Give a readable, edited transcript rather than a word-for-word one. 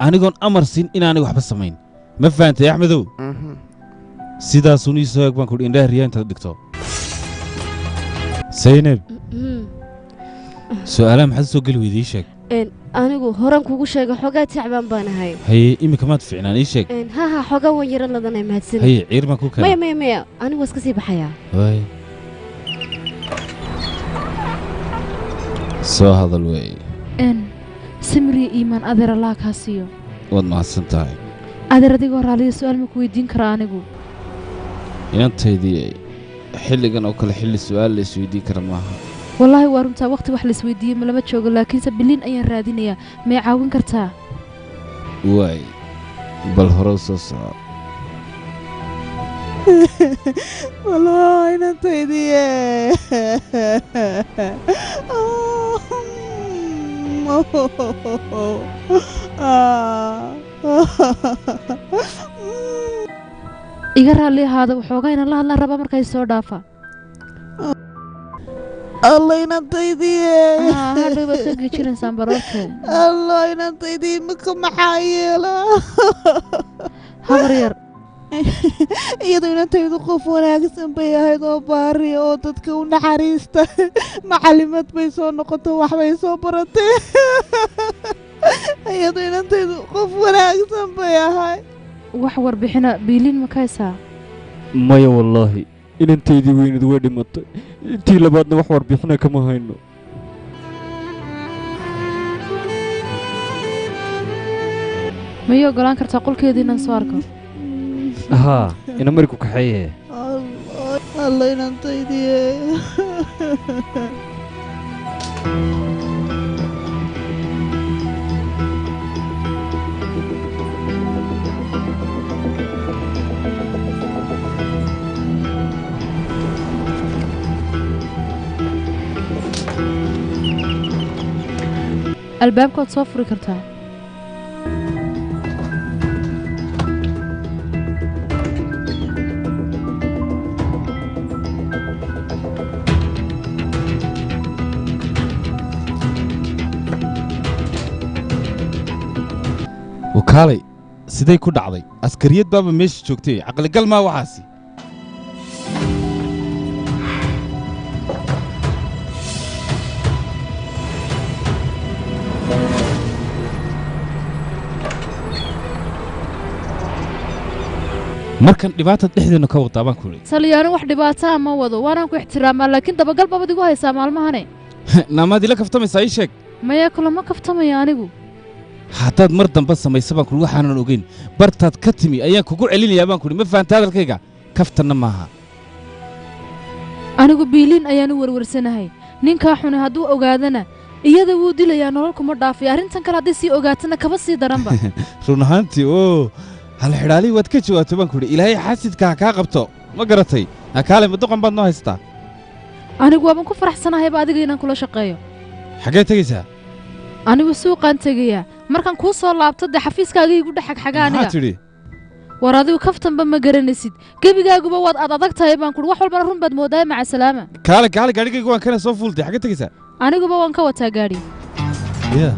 anigoon amar siin inaanay waxba samayn ma fahamtay axmedow sidaasuu ii soo eeg baan ku indhaha riyaa intaad dhigto saynab su'aalaha maxaad soo geli weyday ii sheeg anigu horan kugu sheegay xogaa tacbaan baan ahay haye imika maad fiicnaan ii sheeg ha xogaa waan yara ladanay mahadsan haye ciir baan ku keenay maya anigu waa iska sii baxayaa way soo hadal wey samri iimaan adeer allah kaa siiyo waad mahadsan tahay adeer adigoo raaliya su'aal ma ku weydiin karaa anigu inantaydii xilligan oo kale xilli su'aal la isweydiin kara maaha wallaahi waa runtaa waqti wax la isweydiiyey ma lama joogo laakiinse biliin ayaan raadinayaa may caawin kartaa waay bal hore soo soco wallaahi inantaydii iga raalli ahaada waxoogaa inaan la hadlaan rabaa markay soo dhaafa الله ينطيدي هذا بس يجينا سامبروكه الله ينطيدي مكم محايلة هبرير iyadoo inantaydu qof wanaagsan bay ahayd oo baari oo dadka u naxariista macalimad bay soo noqoto wax bay soo baratay iyadoo inantaydu qof wanaagsan bay ahayd wax warbixina biilin ma kaysaa maya wallaahi inantaydii weynadu way dhimatay intii labaadna wax warbixina kama hayno maya ogolaan kartaa qolkeedii inaan soo arko ها إنا مريكو كحية الله ينطيدي الباب كنت صفري كرتها وكالي sidee ku dhacday askariyad baaba meesha joogtay aqal gal ma waxaasi markan dhibaato dhexdeena ka wada baan kulay saliyaan wax dhibaato ma wado waana ku ixtiraamaa laakiin dabagal baad igu haysaa maalmahane naamaad ila kaftamaysaa ii sheeg maya kulama kaftamaya anigu haddaad mar dambe samaysa baan kuli waxaanan ogeyn bartaad ka timi ayaan kugu celinayaa baan kuli ma fahamta hadalkayga kaftanna maaha anigu biiliin ayaan u warwarsanahay ninkaa xune hadduu ogaadana iyada wuu dilayaa nolol kuma dhaafay arrintan kale hadday sii ogaatana kaba sii daranba run ahaantii oo hal xidhaalii waad ka jawaabtay baan kuli ilaahay xaasidka ha kaa qabto ma garatay hakaale madoqon baad noo haystaa anigu waaban ku faraxsanahayba adiga inaan kula shaqeeyo xaggee tegaysaa anigu suuqaan tegayaa markaan kuu soo laabto dee xafiiskaaga igu dhexagxaga aniga maxaa tidhi war adigu kaftanba ma garanaysid gebigaaguba waad adag tahay baan kuri wax walbana run baad moodaay maca salaama kaale gaadhigayga waan kana soo fuultay xaggee tegaysaa aniguba waan ka wataa gaadhi yeah